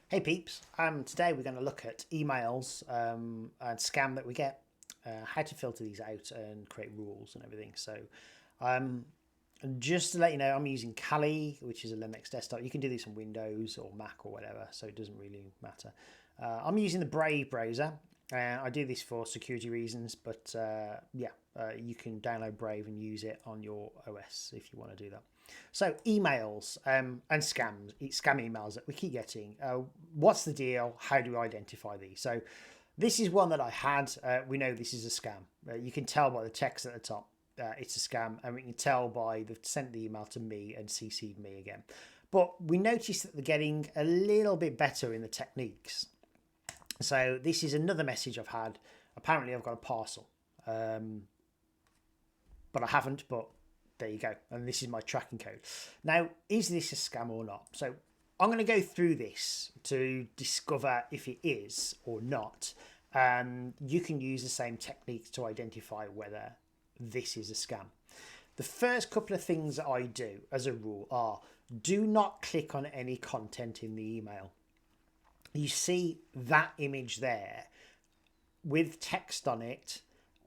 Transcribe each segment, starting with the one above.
Hey peeps, today we're going to look at emails and scam that we get, how to filter these out and create rules and everything. So um, just to let you know, I'm using Kali, which is a Linux desktop. You can do this on Windows or Mac or whatever, so it doesn't really matter. I'm using the Brave browser. I do this for security reasons, but you can download Brave and use it on your OS if you want to do that. So emails and scams, scam emails that we keep getting. What's the deal? How do we identify these? So this is one that I had. We know this is a scam. You can tell by the text at the top. It's a scam, and we can tell by they've sent the email to me and CC'd me again. But we notice that they're getting a little bit better in the techniques. So this is another message I've had. Apparently, I've got a parcel, but I haven't. But there you go. And this is my tracking code. Now, is this a scam or not? So I'm going to go through this to discover if it is or not. You can use the same techniques to identify whether this is a scam. The first couple of things that I do as a rule are do not click on any content in the email. You see that image there with text on it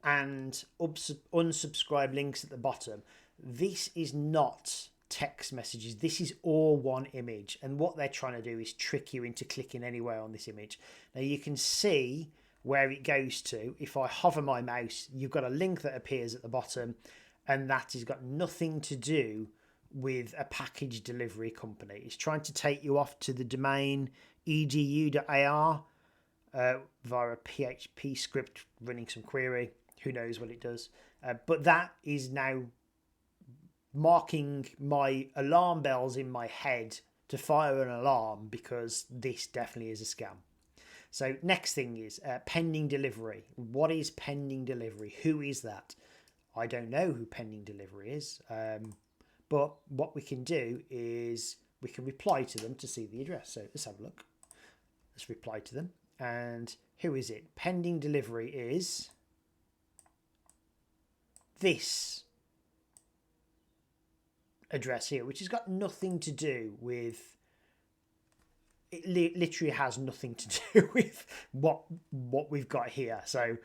and unsubscribe links at the bottom. This is not text messages. This is all one image. And what they're trying to do is trick you into clicking anywhere on this image. Now you can see where it goes to. If I hover my mouse, you've got a link that appears at the bottom, and that has got nothing to do with a package delivery company. It's trying to take you off to the domain edu.ar via a PHP script running some query. Who knows what it does? But that is now marking my alarm bells in my head to fire an alarm because this definitely is a scam. So next thing is pending delivery. What is pending delivery? Who is that? I don't know who pending delivery is. But what we can do is we can reply to them to see the address. So let's have a look. Let's reply to them. And who is it? Pending delivery is this address here, which has got nothing to do with, it literally has nothing to do with what we've got here. So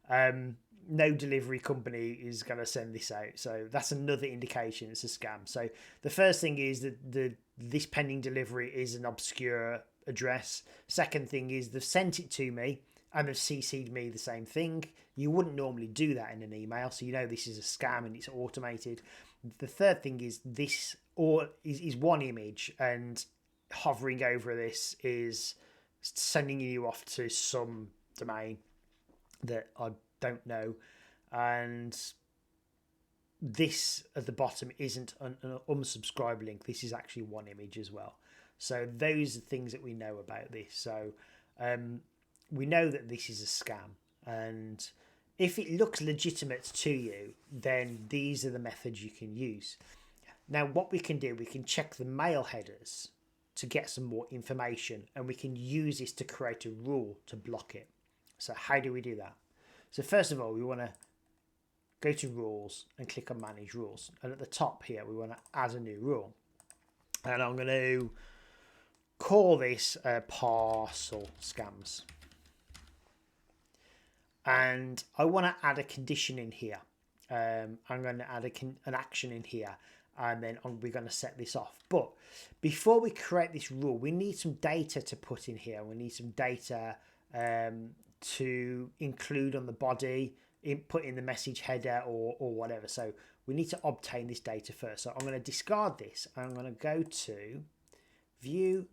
no delivery company is going to send this out. So that's another indication it's a scam. So the first thing is that this pending delivery is an obscure address. Second thing is they've sent it to me and they've CC'd me the same thing. You wouldn't normally do that in an email, so you know this is a scam and it's automated. The third thing is this or is one image, and hovering over this is sending you off to some domain that I don't know. And this at the bottom isn't an unsubscribe link. This is actually one image as well. So those are things that we know about this. So we know that this is a scam, and if it looks legitimate to you, then these are the methods you can use. Now what we can do, we can check the mail headers to get some more information, and we can use this to create a rule to block it. So how do we do that? So first of all, we want to go to rules and click on manage rules, and at the top here we want to add a new rule, and I'm going to call this parcel scams, and I want to add a condition in here. I'm going to add an action in here, and then we're going to set this off. But before we create this rule, we need some data to put in here. We need some data to include on the body, put in the message header or whatever. So we need to obtain this data first. So I'm going to discard this. I'm going to go to view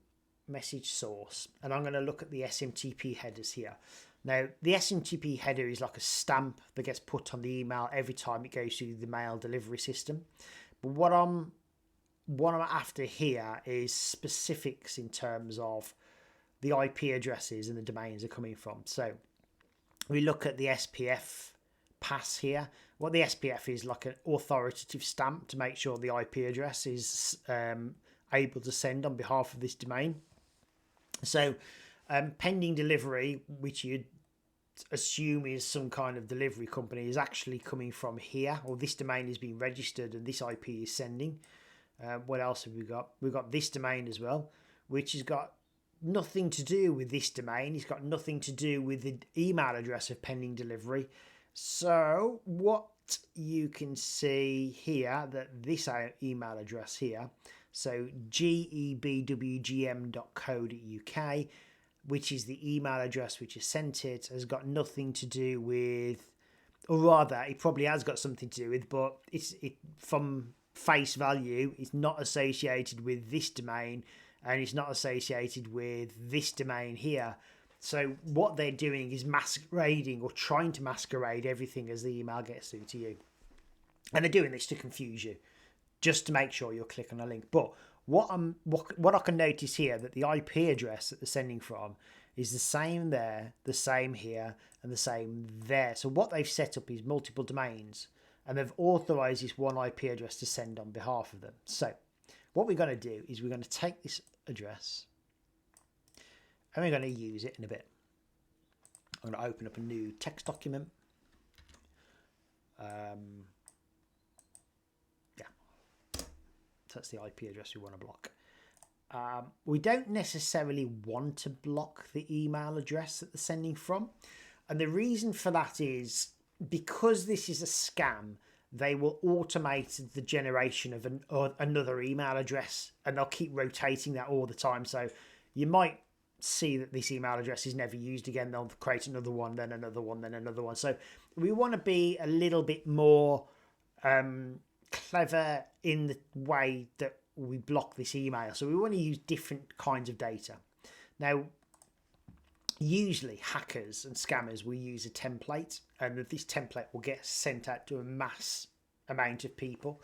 message source, and I'm going to look at the SMTP headers here. Now the SMTP header is like a stamp that gets put on the email every time it goes through the mail delivery system. But what I'm after here is specifics in terms of the IP addresses and the domains are coming from. So we look at the SPF pass here. What the SPF is like an authoritative stamp to make sure the IP address is able to send on behalf of this domain. So pending delivery, which you'd assume is some kind of delivery company, is actually coming from here, or this domain is being registered and this IP is sending. What else have we got? We've got this domain as well, which has got nothing to do with this domain. It's got nothing to do with the email address of pending delivery. So what you can see here, that this email address here, so gebwgm.co.uk, which is the email address which has sent it, has got nothing to do with, or rather, it probably has got something to do with, but it from face value, it's not associated with this domain, and it's not associated with this domain here. So what they're doing is masquerading, or trying to masquerade everything as the email gets through to you. And they're doing this to confuse you, just to make sure you'll click on a link. But what I can notice here, that the IP address that they're sending from is the same there, the same here, and the same there. So what they've set up is multiple domains, and they've authorized this one IP address to send on behalf of them. So what we're going to do is we're going to take this address and we're going to use it in a bit. I'm going to open up a new text document. So that's the IP address we want to block. We don't necessarily want to block the email address that they're sending from. And the reason for that is because this is a scam, they will automate the generation of another email address, and they'll keep rotating that all the time. So you might see that this email address is never used again. They'll create another one, then another one, then another one. So we want to be a little bit more clever in the way that we block this email. So we want to use different kinds of data. Now, usually hackers and scammers will use a template, and this template will get sent out to a mass amount of people.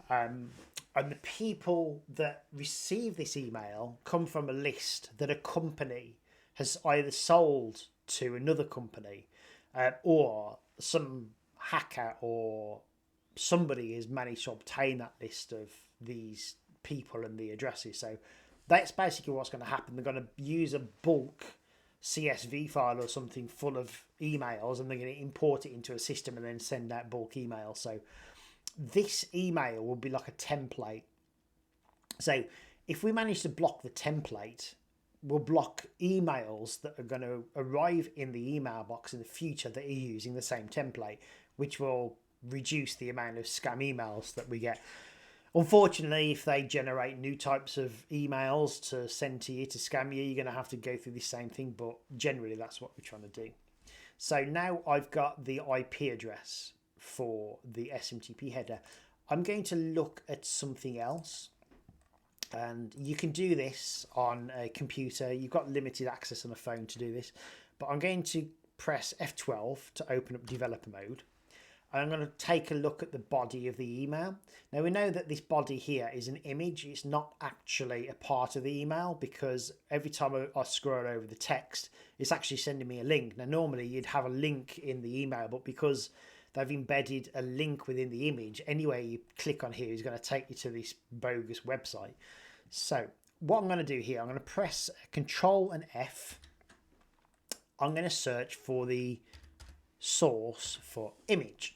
And the people that receive this email come from a list that a company has either sold to another company, or some hacker or somebody has managed to obtain that list of these people and the addresses. So that's basically what's going to happen. They're going to use a bulk CSV file or something full of emails, and they're going to import it into a system and then send out bulk emails. So this email will be like a template. So if we manage to block the template, we'll block emails that are going to arrive in the email box in the future that are using the same template, which will reduce the amount of scam emails that we get. Unfortunately, if they generate new types of emails to send to you to scam you, you're going to have to go through the same thing, but generally that's what we're trying to do. So now I've got the IP address for the SMTP header. I'm going to look at something else, and you can do this on a computer. You've got limited access on a phone to do this, but I'm going to press F12 to open up developer mode. I'm going to take a look at the body of the email. Now we know that this body here is an image. It's not actually a part of the email, because every time I scroll over the text, it's actually sending me a link. Now normally you'd have a link in the email, but because they've embedded a link within the image, anyway you click on here is going to take you to this bogus website. So what I'm going to do here, I'm going to press Control and F. I'm going to search for the source for image.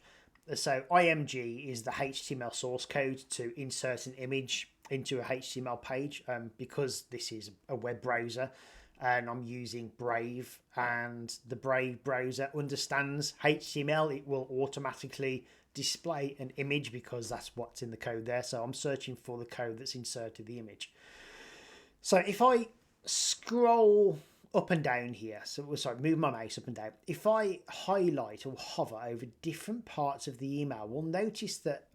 So IMG is the HTML source code to insert an image into a HTML page, because this is a web browser and I'm using Brave, and the Brave browser understands HTML. It will automatically display an image because that's what's in the code there. So I'm searching for the code that's inserted the image. So if I scroll up and down here, so sorry, move my mouse up and down. If I highlight or hover over different parts of the email, we'll notice that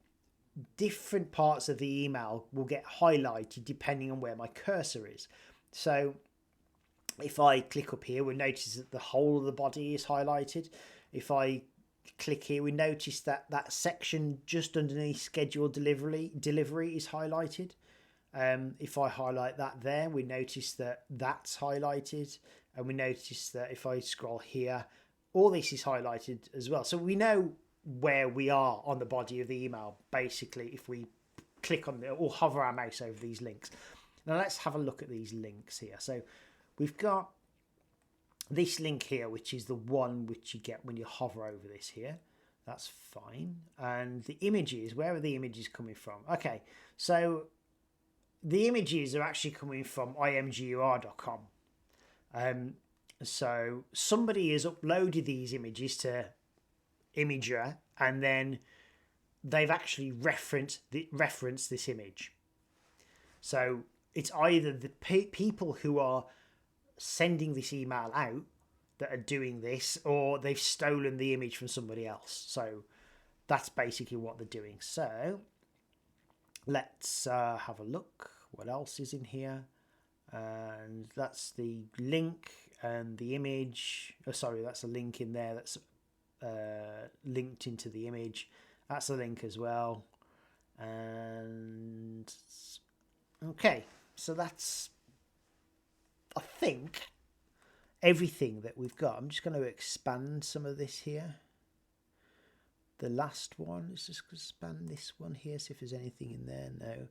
different parts of the email will get highlighted depending on where my cursor is. So if I click up here, we'll notice that the whole of the body is highlighted. If I click here, we notice that that section just underneath scheduled delivery is highlighted. If I highlight that there, we notice that that's highlighted, and we notice that if I scroll here, all this is highlighted as well. So we know where we are on the body of the email, basically, if we click on or hover our mouse over these links. Now let's have a look at these links here. So we've got this link here, which is the one which you get when you hover over this here. That's fine. And the images, where are the images coming from? Okay, so the images are actually coming from imgur.com. So somebody has uploaded these images to Imager, and then they've actually referenced this image. So it's either the people who are sending this email out that are doing this, or they've stolen the image from somebody else. So that's basically what they're doing. So let's have a look. What else is in here? And that's the link and the image. Oh, sorry, that's a link in there that's linked into the image. That's a link as well. And okay, so that's, I think, everything that we've got. I'm just going to expand some of this here. The last one, let's just expand this one here, see if there's anything in there. No,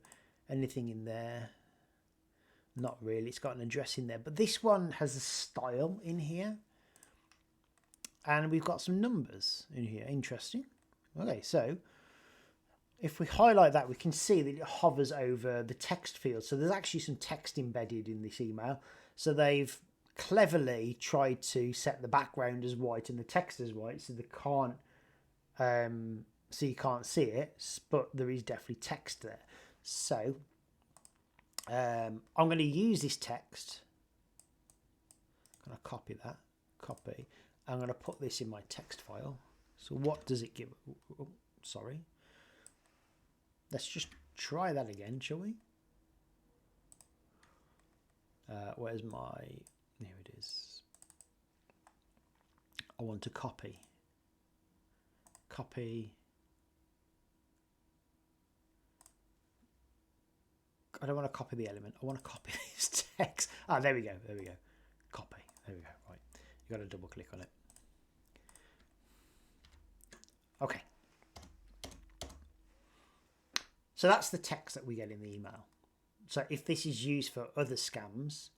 anything in there? Not really. It's got an address in there, but this one has a style in here, and we've got some numbers in here. Interesting. Okay, so if we highlight that, we can see that it hovers over the text field. So there's actually some text embedded in this email. So they've cleverly tried to set the background as white and the text as white, so they can't, so you can't see it, but there is definitely text there. So I'm going to use this text. I'm going to copy that. Copy. I'm going to put this in my text file. So what does it give? Oh, sorry. Let's just try that again, shall we? Where's my... Here it is. I want to copy. Copy. I don't want to copy the element. I want to copy this text. Ah, there we go. There we go. Copy. There we go. Right. You got to double click on it. Okay. So that's the text that we get in the email. So if this is used for other scams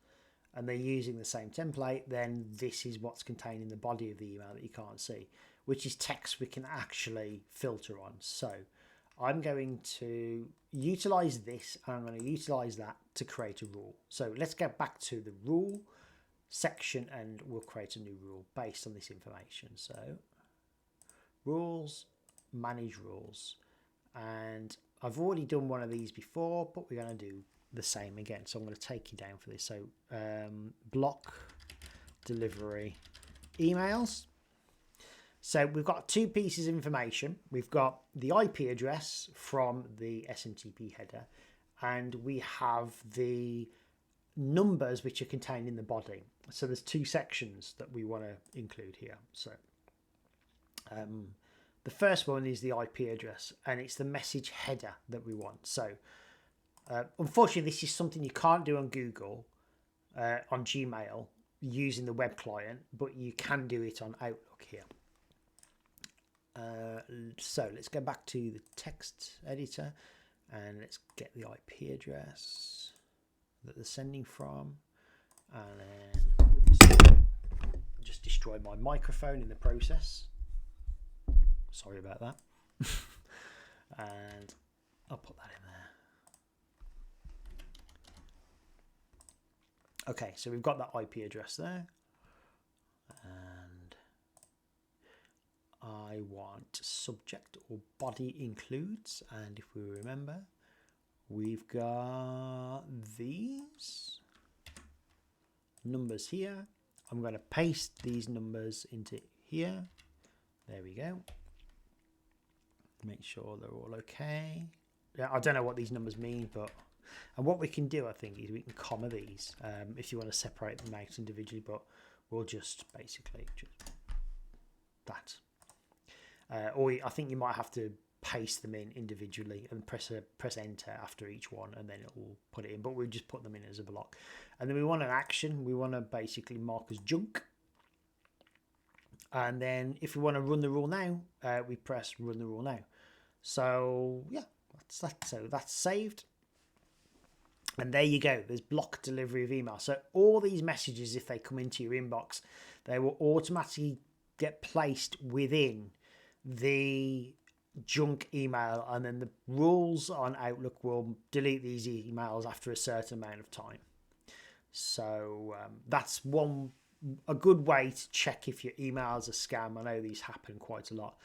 and they're using the same template, then this is what's contained in the body of the email that you can't see, which is text we can actually filter on. So I'm going to utilize this, and I'm going to utilize that to create a rule. So let's get back to the rule section, and we'll create a new rule based on this information. So rules, manage rules. And I've already done one of these before, but we're going to do the same again. So I'm going to take you down for this. So block delivery emails. So we've got two pieces of information. We've got the IP address from the SMTP header, and we have the numbers which are contained in the body. So there's two sections that we want to include here. So the first one is the IP address, and it's the message header that we want. So unfortunately, this is something you can't do on Google, on Gmail, using the web client, but you can do it on Outlook here. So let's go back to the text editor, and let's get the IP address that they're sending from. And then, oops, I just destroyed my microphone in the process. Sorry about that. And I'll put that in there. Okay, so we've got that IP address there. And I want subject or body includes. And if we remember, we've got these numbers here. I'm going to paste these numbers into here. There we go. Make sure they're all okay. Yeah, I don't know what these numbers mean, but and what we can do, I think, is we can comma these if you want to separate them out individually, but we'll just basically just that. Or I think you might have to paste them in individually and press enter after each one, and then it will put it in, but we'll just put them in as a block. And then we want an action. We want to basically mark as junk. And then if we want to run the rule now, we press run the rule now. So yeah, that's that. So that's saved. And there you go. There's block delivery of email. So all these messages, if they come into your inbox, they will automatically get placed within the junk email, and then the rules on Outlook will delete these emails after a certain amount of time. So that's a good way to check if your email's a scam. I know these happen quite a lot.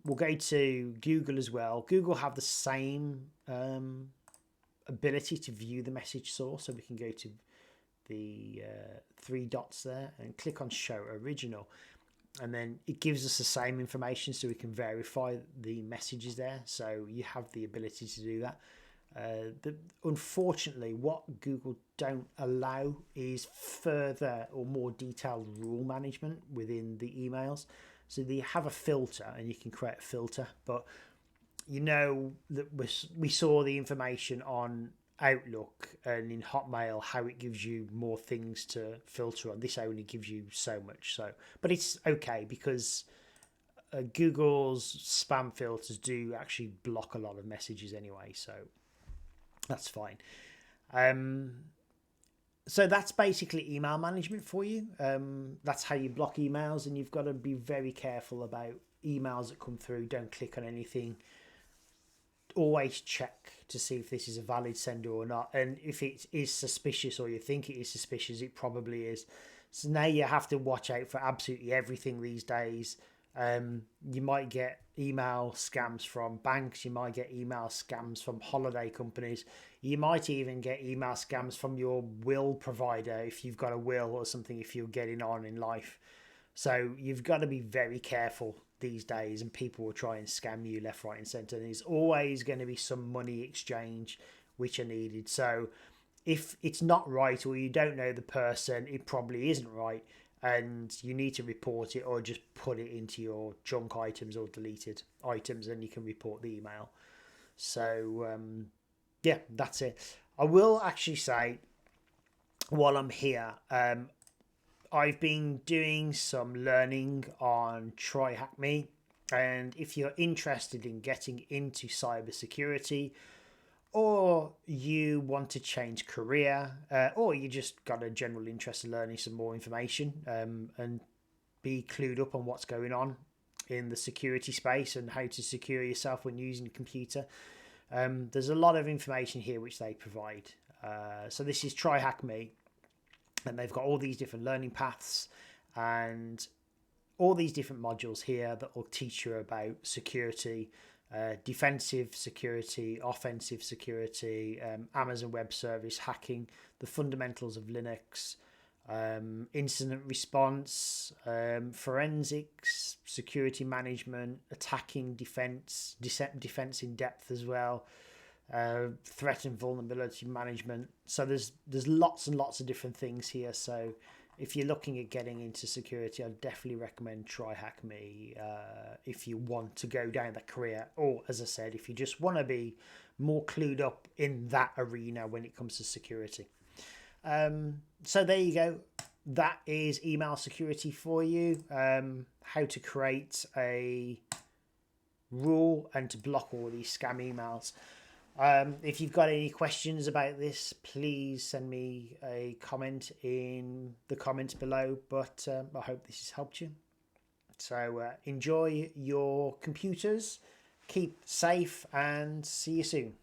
We'll go to Google as well. Google have the same ability to view the message source, so we can go to the three dots there and click on show original, and then it gives us the same information so we can verify the messages there. So you have the ability to do that. Unfortunately, what Google don't allow is further or more detailed rule management within the emails. So they have a filter, and you can create a filter, but you know that we saw the information on Outlook and in Hotmail how it gives you more things to filter on. This only gives you so much. So, but it's okay because Google's spam filters do actually block a lot of messages anyway, so that's fine. So that's basically email management for you. That's how you block emails, and you've got to be very careful about emails that come through. Don't click on anything. Always check to see if this is a valid sender or not, and if it is suspicious or you think it is suspicious, it probably is. So now you have to watch out for absolutely everything these days. You might get email scams from banks, you might get email scams from holiday companies, you might even get email scams from your will provider if you've got a will or something, if you're getting on in life. So you've got to be very careful these days, and people will try and scam you left, right and centre, and there's always going to be some money exchange which are needed. So if it's not right, or you don't know the person, it probably isn't right, and you need to report it or just put it into your junk items or deleted items, and you can report the email. So yeah, that's it. I will actually say, while I'm here, I've been doing some learning on TryHackMe, and if you're interested in getting into cybersecurity, or you want to change career, or you just got a general interest in learning some more information, and be clued up on what's going on in the security space and how to secure yourself when using a computer, there's a lot of information here which they provide. So this is TryHackMe, and they've got all these different learning paths and all these different modules here that will teach you about security, defensive security, offensive security, Amazon Web Service, hacking, the fundamentals of Linux, incident response, forensics, security management, attacking, defense in depth as well, threat and vulnerability management. So there's lots and lots of different things here. So if you're looking at getting into security, I'd definitely recommend TryHackMe if you want to go down that career, or as I said, if you just want to be more clued up in that arena when it comes to security. So there you go. That is email security for you. How to create a rule and to block all these scam emails. If you've got any questions about this, please send me a comment in the comments below, but I hope this has helped you. So enjoy your computers, keep safe, and see you soon.